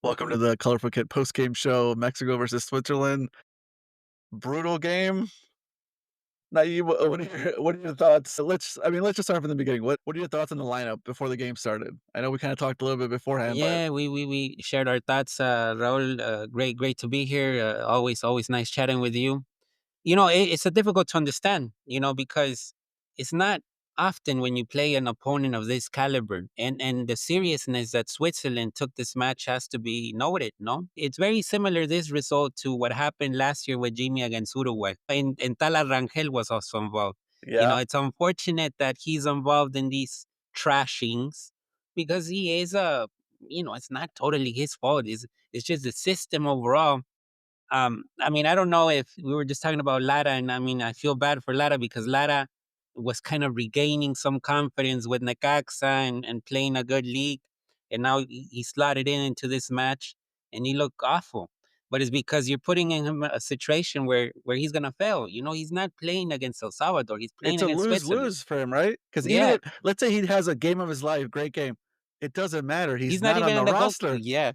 Welcome to the Colorful Kid post-game show, Mexico versus Switzerland. Brutal game. Nayib, what are your thoughts? Let's just start from the beginning. What are your thoughts on the lineup before the game started? I know we kinda talked a little bit beforehand, but Yeah, we shared our thoughts, Raul. Great to be here. Always nice chatting with you. It's a difficult to understand, because it's not often when you play an opponent of this caliber and the seriousness that Switzerland took this match has to be noted, no? It's very similar, this result, to what happened last year with Jimmy against Uruguay. And Tala Rangel was also involved. yeah, It's unfortunate that he's involved in these trashings because he is it's not totally his fault. It's just the system overall. I mean, I don't know if we were just talking about Lara, and I mean, I feel bad for Lara because Lara was kind of regaining some confidence with Necaxa and playing a good league, and now he slotted in into this match, and he looked awful. But it's because you're putting him in a situation where he's gonna fail. He's not playing against El Salvador; he's playing it's a against Switzerland. lose-lose for him, right? Because even Yeah, if let's say he has a game of his life, great game, it doesn't matter, he's he's not not on even the in the goal. roster. Yeah,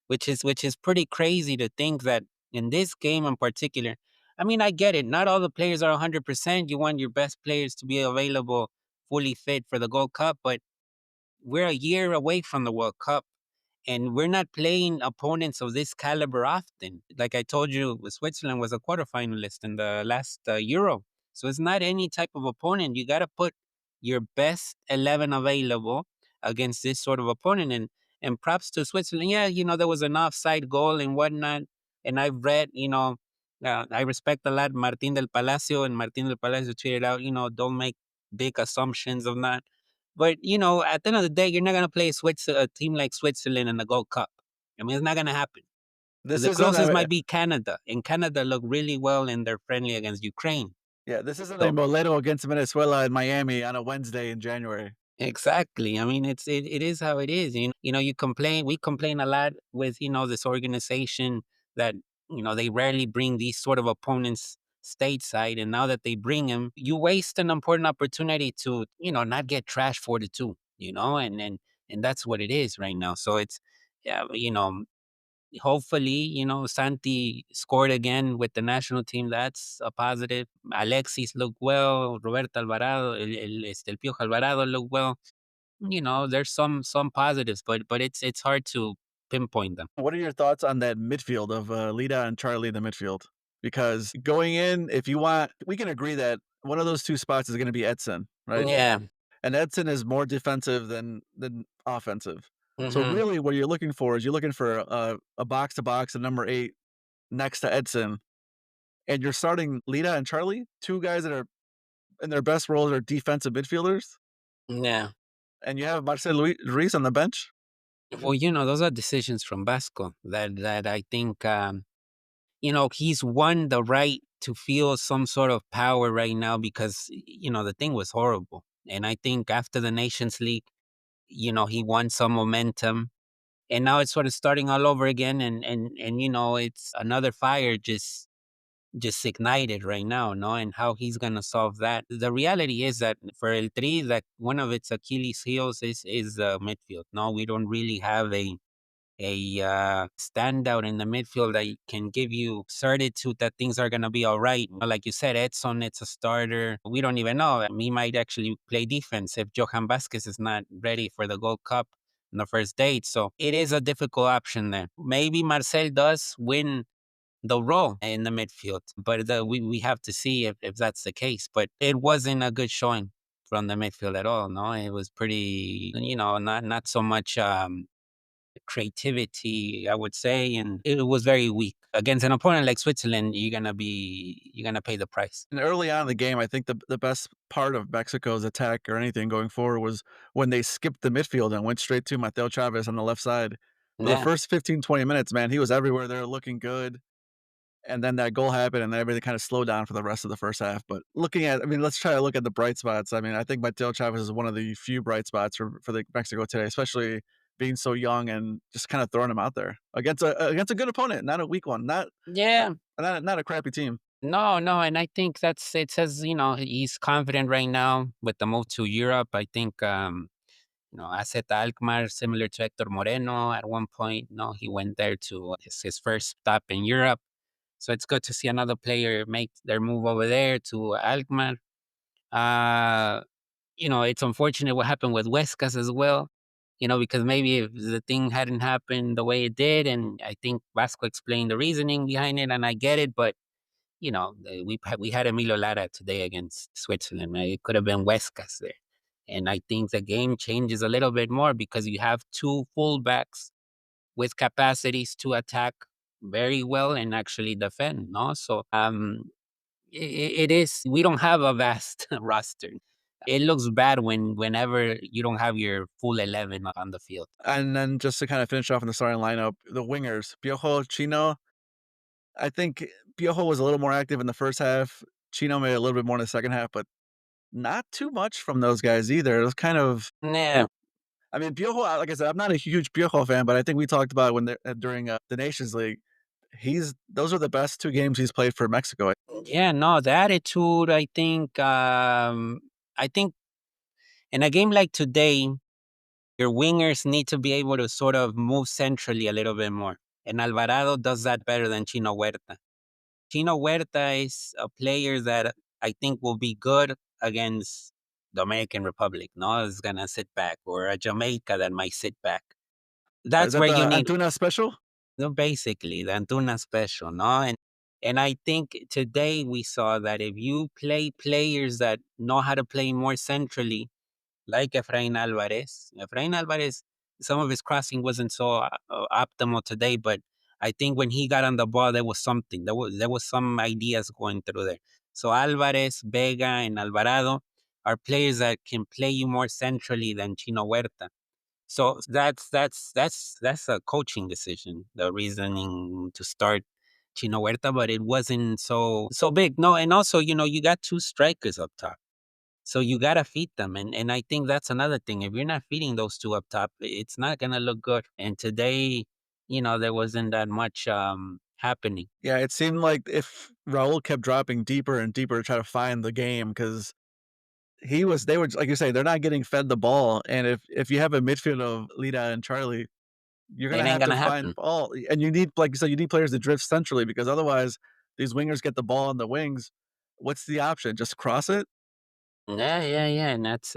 which is pretty crazy to think that in this game in particular. I mean, I get it. Not all the players are 100%. You want your best players to be available, fully fit for the Gold Cup, but we're a year away from the World Cup and we're not playing opponents of this caliber often. Like I told you, Switzerland was a quarterfinalist in the last Euro. So it's not any type of opponent. You got to put your best 11 available against this sort of opponent. And props to Switzerland. Yeah, there was an offside goal and whatnot. And I've read, I respect a lot Martin del Palacio, and Martin del Palacio tweeted out, don't make big assumptions of that. But at the end of the day, you're not gonna play a team like Switzerland in the Gold Cup. I mean, it's not gonna happen. This The isn't closest a might be Canada, and Canada looked really well in their friendly against Ukraine. yeah, this isn't a So Moledo against Venezuela in Miami on a Wednesday in January. exactly. I mean, it is how it is. We complain a lot with this organization that they rarely bring these sort of opponents stateside, and now that they bring them, you waste an important opportunity to not get trash 4-2. And that's what it is right now. So it's yeah, hopefully, Santi scored again with the national team. That's a positive. Alexis looked well. Roberto Alvarado, el Piojo Alvarado looked well. There's some positives, but it's hard to pinpoint them. What are your thoughts on that midfield of, Lida and Charlie in the midfield? Because going in, if you want we can agree that one of those 2 spots is gonna be Edson, right? Yeah. And Edson is more defensive than offensive. So, Hmm. really, what you're looking for is you're looking for a box to box, a number 8 next to Edson, and you're starting Lida and Charlie, 2 guys that are in their best roles are defensive midfielders, Yeah. and you have Marcel Ruiz on the bench? Well, those are decisions from Vasco that I think he's won the right to feel some sort of power right now because the thing was horrible. And I think after the Nations League, he won some momentum, and now it's sort of starting all over again. And it's another fire just ignited right now, no? And how he's gonna solve that. The reality is that for El Tri, that one of its Achilles heels is midfield. No, we don't really have a standout in the midfield that can give you certitude that things are going to be all right. Like you said, Edson, it's a starter. We don't even know. He might actually play defense if Johan Vasquez is not ready for the Gold Cup in the first date. So it is a difficult option there. Maybe Marcel does win the role in the midfield, but we have to see if that's the case. But it wasn't a good showing from the midfield at all. No, it was pretty, not so much creativity, I would say, and it was very weak. Against an opponent like Switzerland, you're gonna pay the price. And early on in the game, I think the best part of Mexico's attack or anything going forward was when they skipped the midfield and went straight to Mateo Chavez on the left side. For the Yeah. first 15, 20 minutes, man, he was everywhere there looking good. And then that goal happened and everything kind of slowed down for the rest of the first half. But let's try to look at the bright spots. I mean, I think Mateo Chavez is one of the few bright spots for the Mexico today, especially being so young and just kind of throwing him out there against a good opponent, not a weak one, Yeah. not a crappy team. No, no, and I think it says, he's confident right now with the move to Europe. I think Acet Alkmaar, similar to Hector Moreno at one point. He went there to his first stop in Europe. So it's good to see another player make their move over there to Alkmaar. Uh, it's unfortunate what happened with Huescas as well. Because maybe if the thing hadn't happened the way it did, and I think Vasco explained the reasoning behind it, and I get it, but we had Emilio Lara today against Switzerland. Right? It could have been Huescas there. And I think the game changes a little bit more because you have two fullbacks with capacities to attack very well and actually defend. No, so it is. We don't have a vast roster. It looks bad whenever you don't have your full 11 on the field. And then just to kind of finish off in the starting lineup, the wingers, Piojo, Chino. I think Piojo was a little more active in the first half. Chino made a little bit more in the second half, but not too much from those guys either. It was kind of, Yeah, I mean, Piojo, like I said, I'm not a huge Piojo fan, but I think we talked about it when during the Nations League. Those are the best 2 games he's played for Mexico. yeah, no, the attitude. I think in a game like today, your wingers need to be able to sort of move centrally a little bit more. And Alvarado does that better than Chino Huerta. Chino Huerta is a player that I think will be good against the Dominican Republic. No, is gonna sit back, or a Jamaica that might sit back. Is That's that where you the need, Antuna special? no, basically the Antuna special. No, and I think today we saw that if you play players that know how to play more centrally, like Efrain Alvarez. Efrain Alvarez, some of his crossing wasn't so optimal today, but I think when he got on the ball, there was something. There was some ideas going through there. So Alvarez, Vega, and Alvarado are players that can play you more centrally than Chino Huerta. So that's a coaching decision. The reasoning to start Chino Huerta, but it wasn't so big. No, and also you got two strikers up top. So you gotta feed them, and I think that's another thing. If you're not feeding those two up top, it's not gonna look good. And today, there wasn't that much happening. Yeah, it seemed like if Raul kept dropping deeper and deeper to try to find the game, because they were like you say, they're not getting fed the ball, and if you have a midfield of Lida and Charlie, you're It gonna ain't have to gonna find happen. all, and you need, like you said, you need players to drift centrally because otherwise these wingers get the ball on the wings. What's the option? Just cross it? Yeah, yeah, yeah, and that's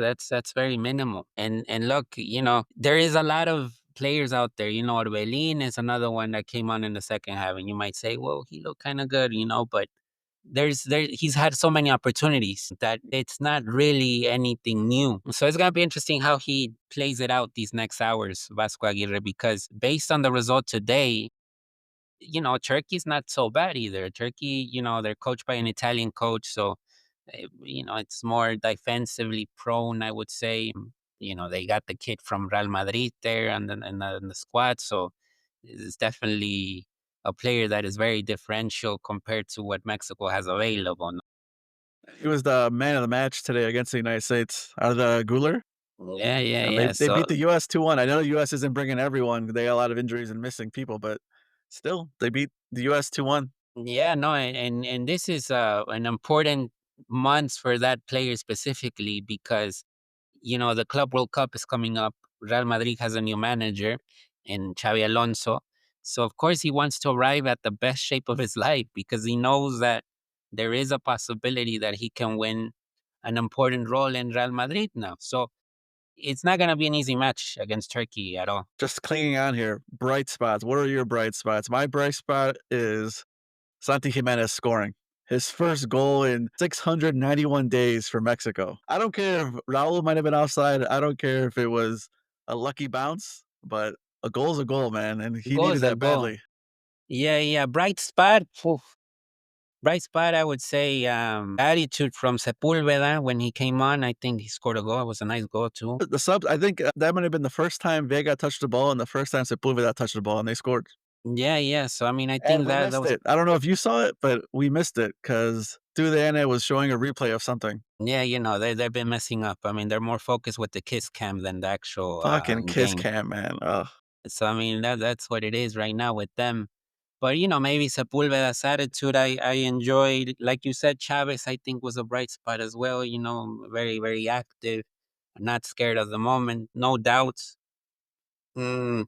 very minimal. And look, there is a lot of players out there. Orbelin is another one that came on in the second half, and you might say, well, he looked kind of good, but he's had so many opportunities that it's not really anything new. So it's gonna be interesting how he plays it out these next hours, Vasco Aguirre, because based on the result today, Turkey's not so bad either. Turkey, they're coached by an Italian coach, so it's more defensively prone, I would say. They got the kid from Real Madrid there and the squad, so it's definitely a player that is very differential compared to what Mexico has available. He was the man of the match today against the United States out of the Guler. Yeah, yeah, And they yeah. they beat So the US 2-1. I know the US isn't bringing everyone. They got a lot of injuries and missing people, but still, they beat the US 2-1. yeah, no, and this is an important month for that player specifically because the Club World Cup is coming up. Real Madrid has a new manager in Xavi Alonso. So, of course, he wants to arrive at the best shape of his life because he knows that there is a possibility that he can win an important role in Real Madrid now. So, it's not going to be an easy match against Turkey at all. Just clinging on here, bright spots. What are your bright spots? My bright spot is Santi Jimenez scoring his first goal in 691 days for Mexico. I don't care if Raul might have been offside. I don't care if it was a lucky bounce, but a goal's a goal, man, and he Goal needed is a that goal. badly. Yeah, yeah. Bright spot. Phew. Bright spot, I would say, attitude from Sepulveda when he came on. I think he scored a goal. It was a nice goal too. The subs, I think that might have been the first time Vega touched the ball and the first time Sepulveda touched the ball, and they scored. Yeah, yeah. So I mean, I And think we that missed was, it. I don't know if you saw it, but we missed it because through the end it was showing a replay of something. yeah, they've been messing up. I mean, they're more focused with the kiss cam than the actual Fucking kiss game. cam, man. Ugh. So I mean, that's what it is right now with them. But maybe Sepulveda's attitude, I enjoyed. Like you said, Chavez, I think was a bright spot as well. Very very active. not scared of the moment, no doubts. Mm,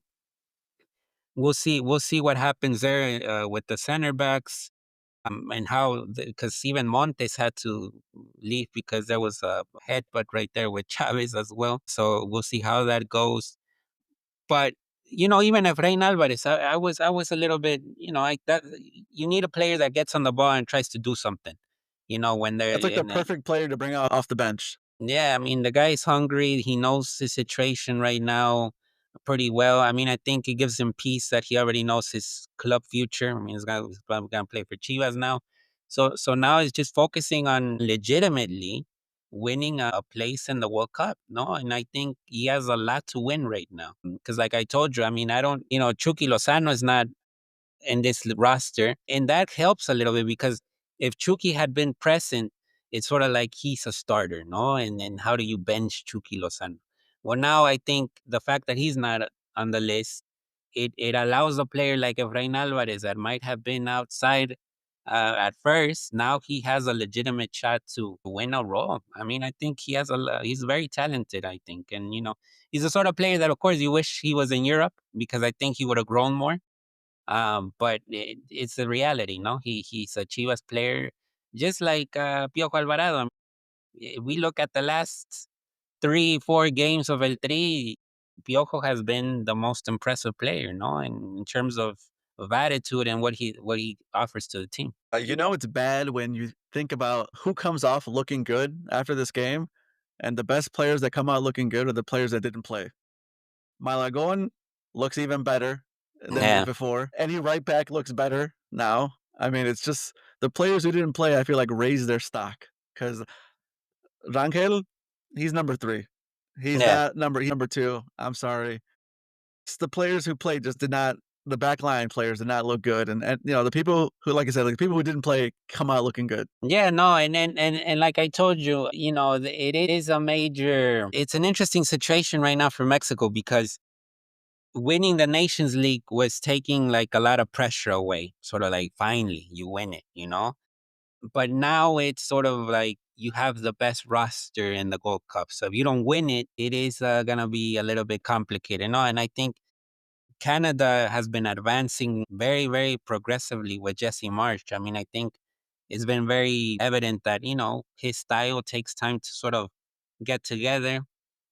we'll see what happens there with the center backs. And how because even Montes had to leave because there was a headbutt right there with Chavez as well. So we'll see how that goes. But even Efrain Alvarez, I was a little bit, that you need a player that gets on the ball and tries to do something. When they're That's like the in perfect player to bring off the bench. yeah, I mean, the guy is hungry. He knows his situation right now pretty well. I mean, I think it gives him peace that he already knows his club future. I mean, he's probably gonna play for Chivas now. So now he's just focusing on legitimately winning a place in the World Cup. No, and I think he has a lot to win right now. Because, like I told you, I mean, I don't, Chucky Lozano is not in this roster. And that helps a little bit because if Chucky had been present, it's sort of like he's a starter, no? And then how do you bench Chucky Lozano? Well, now I think the fact that he's not on the list, it allows a player like Efrain Alvarez that might have been outside at first. Now he has a legitimate shot to win a role. I mean, I think he's very talented, I think. And, he's the sort of player that, of course, you wish he was in Europe because I think he would have grown more, but it's the reality, no? He's a Chivas player, just like Piojo Alvarado. We look at the last 3, 4 games of El Tri. Piojo has been the most impressive player, no, in terms of attitude and what he offers to the team. It's bad when you think about who comes off looking good after this game, and the best players that come out looking good are the players that didn't play. Malagón looks even better than Yeah, before. Any right back looks better now. I mean, it's just the players who didn't play, I feel like raised their stock because Rangel, he's number 3. yeah. He's number 2. I'm sorry. It's the players who played just did not the backline players did not look good, and the people who, like I said, like, the people who didn't play come out looking good. Yeah, no, and like I told you, it is it's an interesting situation right now for Mexico because winning the Nations League was taking like a lot of pressure away. Sort of like finally you win it. But now it's sort of like you have the best roster in the Gold Cup. So if you don't win it, it is gonna be a little bit complicated. No, and I think Canada has been advancing very, very progressively with Jesse Marsh. I mean, I think it's been very evident that his style takes time to sort of get together.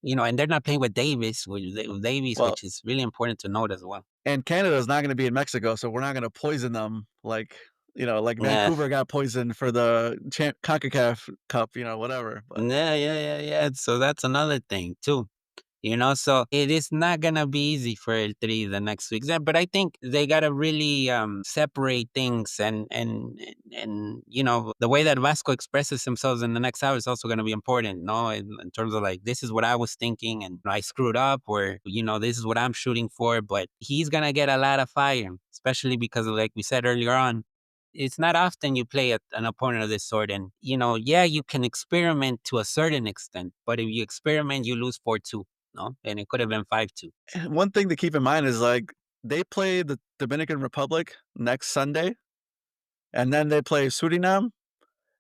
And they're not playing with Davies, Well, which is really important to note as well. and Canada's not gonna be in Mexico, so we're not gonna poison them like Yeah. Vancouver got poisoned for the CONCACAF Cup, whatever, but Yeah, yeah, yeah, yeah. So that's another thing too. So it is not gonna be easy for El Tri the next week. But I think they gotta really separate things and the way that Vasco expresses themselves in the next hour is also gonna be important, no? In terms of like this is what I was thinking and I screwed up, or this is what I'm shooting for. But he's gonna get a lot of fire, especially because like we said earlier on, it's not often you play an opponent of this sort. And, yeah, you can experiment to a certain extent, but if you experiment, you lose 4-2, no? And it could have been 5-2. one thing to keep in mind is, like, they play the Dominican Republic next Sunday, and then they play Suriname,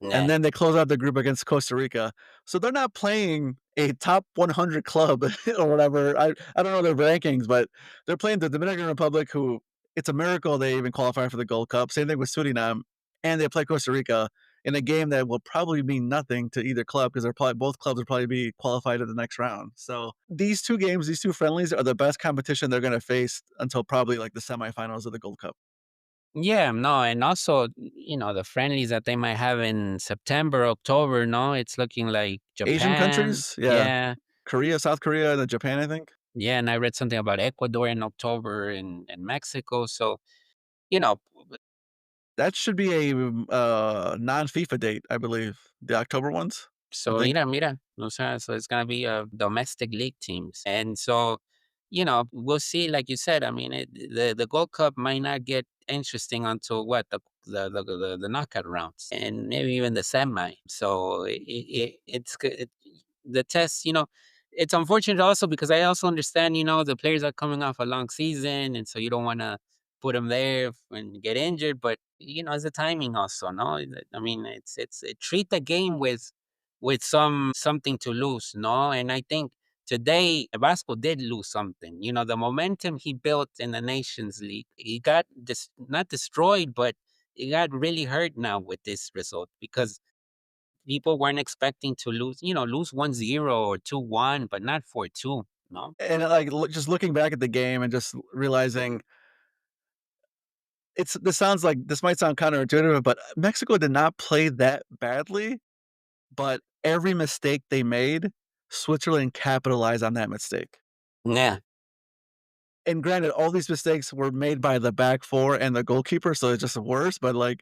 and Yeah. then they close out the group against Costa Rica. So they're not playing a top 100 club or whatever. I don't know their rankings, but they're playing the Dominican Republic, who it's a miracle they even qualify for the Gold Cup. Same thing with Suriname, and they play Costa Rica in a game that will probably mean nothing to either club because they're probably both clubs will probably be qualified to the next round. So these two games, these two friendlies, are the best competition they're going to face until probably like the semifinals of the Gold Cup. Yeah, no, and also, the friendlies that they might have in September, October, no, it's looking like Asian Japan. countries, yeah, Yeah. Korea, South Korea, and then Japan, I think. Yeah. And I read something about Ecuador in October and Mexico. So, you know, That should be a, non-FIFA date, I believe. The October ones, I So think. mira, o sea, so it's gonna be domestic league teams, and so we'll see. Like you said, I mean, the Gold Cup might not get interesting until what the knockout rounds, and maybe even the semi. So the test. It's unfortunate also because I also understand. The players are coming off a long season, and so you don't want to put them there and get injured. But it's the timing also. No, I mean, treat the game with something to lose, no? And I think today Vasco did lose something. The momentum he built in the Nations League, he got not destroyed, but he got really hurt now with this result because people weren't expecting to lose 1-0 or 2-1, but not 4-2, no? And, like, just looking back at the game and just realizing this might sound counterintuitive, but Mexico did not play that badly, but every mistake they made, Switzerland capitalized on that mistake. Yeah. And granted, all these mistakes were made by the back four and the goalkeeper, so it's just worse, but, like,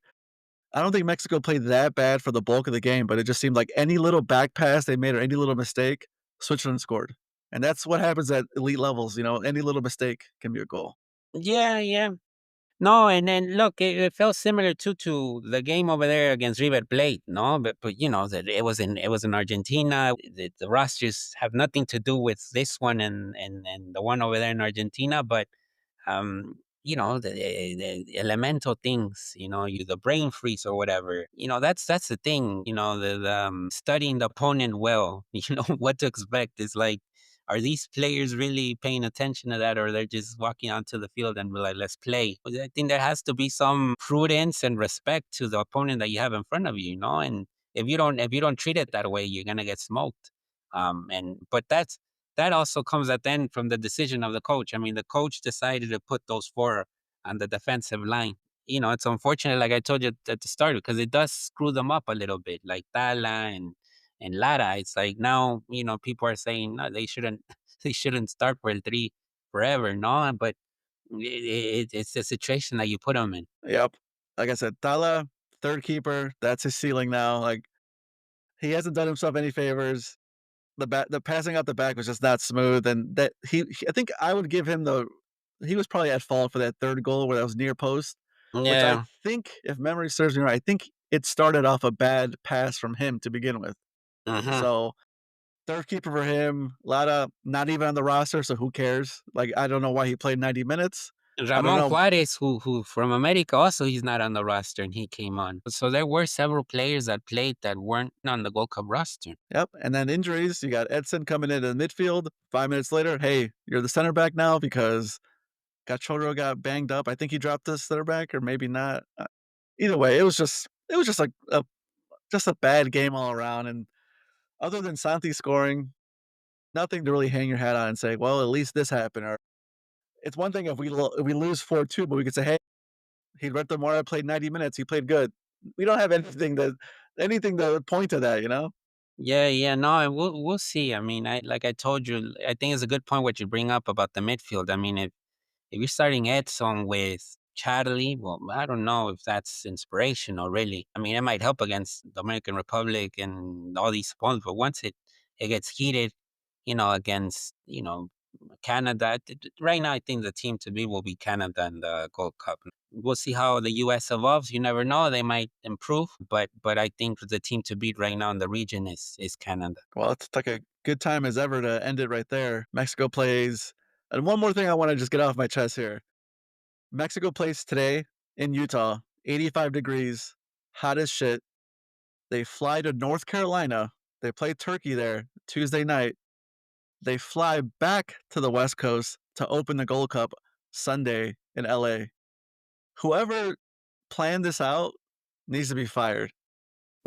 I don't think Mexico played that bad for the bulk of the game, but it just seemed like any little back pass they made or any little mistake, Switzerland scored. And that's what happens at elite levels, any little mistake can be a goal. Yeah, yeah. No, and then look, it felt similar to the game over there against River Plate, no? But that it was in Argentina. The rosters have nothing to do with this one and the one over there in Argentina, but the elemental things, the brain freeze or whatever. That's the thing. Studying the opponent well, what to expect is like. Are these players really paying attention to that, or they're just walking onto the field and be like, "Let's play"? But I think there has to be some prudence and respect to the opponent that you have in front of you, And if you don't treat it that way, you're gonna get smoked. But that also comes at the end from the decision of the coach. I mean, the coach decided to put those four on the defensive line. It's unfortunate, like I told you at the start, because it does screw them up a little bit, like Tala and Lara. It's like now, people are saying no, they shouldn't they shouldn't start for el three forever, no. But it's the situation that you put them in. Yep. Like I said, Tala, third keeper, that's his ceiling now. Like, he hasn't done himself any favors. The passing out the back was just not smooth, and that I think I would give him he was probably at fault for that 3rd goal where that was near post, which I Yeah. think, if memory serves me right, I think it started off a bad pass from him to begin with. Uh-huh. So, 3rd keeper for him, Lara not even on the roster, so who cares? Like, I don't know why he played 90 minutes. I don't Ramon know. Juarez, who from America, also he's not on the roster, and he came on. So there were several players that played that weren't on the Gold Cup roster. Yep, and then injuries, you got Edson coming into the midfield. 5 minutes later, "Hey, you're the center back now because Cachorro got banged up." I think he dropped the center back or maybe not. Either way, it was just like a bad game all around, and other than Santi scoring, nothing to really hang your hat on and say, "Well, at least this happened," or it's one thing if we lose 4-2, but we could say, "Hey, Gilberto Mora played 90 minutes, he played good." We don't have anything to point to that, you know? Yeah, yeah, no, and we'll see. I mean, like I told you, I think it's a good point what you bring up about the midfield. I mean, if you're starting Edson with Charlie, well, I don't know if that's inspirational, really. I mean, it might help against the Dominican Republic and all these opponents, but once it gets heated, against Canada. Right now, I think the team to beat will be Canada in the Gold Cup. We'll see how the U.S. evolves. You never know; they might improve, but I think the team to beat right now in the region is Canada. Well, it's like a good time as ever to end it right there. Mexico plays and one more thing I wanna just get off my chest here. Mexico plays today in Utah, 85 degrees, hot as shit. They fly to North Carolina. They play Turkey there Tuesday night. They fly back to the West Coast to open the Gold Cup Sunday in LA. Whoever planned this out needs to be fired.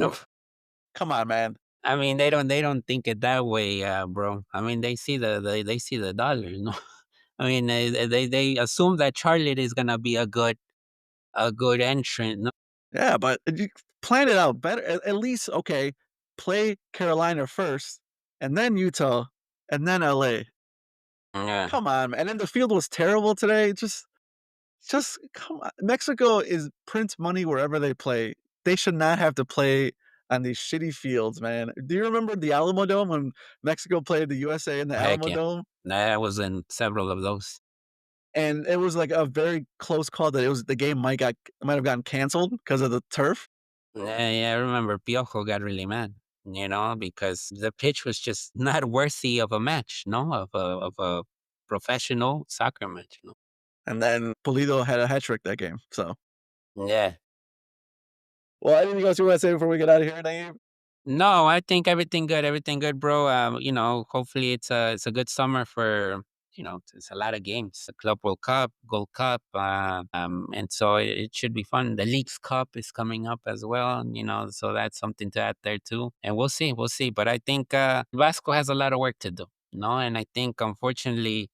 Oof. Come on, man. I mean, they don't think it that way, bro. I mean, they see the dollars, no. I mean, they assume that Charlotte is gonna be a good entrant. No, Yeah, but you plan it out better. At least, okay, play Carolina first, and then Utah, and then LA. yeah, Come on, man. And then the field was terrible today. Just come on. Mexico is prints money wherever they play. They should not have to play on these shitty fields, man. Do you remember the Alamo Dome when Mexico played the USA in the heck Alamo yeah. Dome? I was in several of those. And it was like a very close call that the game might have gotten canceled because of the turf. Yeah, yeah, I remember Piojo got really mad, because the pitch was just not worthy of a match, no, of a professional soccer match, no. And then Pulido had a hat trick that game. So, Yeah. well, anything else you want to say before we get out of here, Nayib? No, I think everything good, bro. Hopefully it's a good summer for it's a lot of games. The Club World Cup, Gold Cup, and so it should be fun. The Leagues Cup is coming up as well, and so that's something to add there too. And we'll see. But I think Vasco has a lot of work to do, and I think unfortunately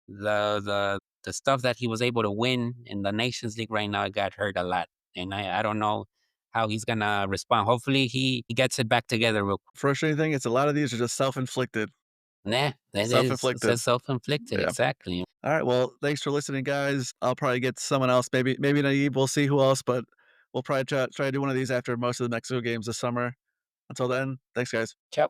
the stuff that he was able to win in the Nations League right now got hurt a lot, and I don't know how he's gonna respond. Hopefully, he gets it back together real quick. Frustrating thing, it's a lot of these are just self-inflicted. Nah, that is it's Self-inflicted. a self-inflicted, Yeah. exactly. Alright, well, thanks for listening, guys. I'll probably get someone else, maybe Nayib, we'll see who else, but we'll probably try to do one of these after most of the Mexico games this summer. Until then, thanks, guys. Ciao.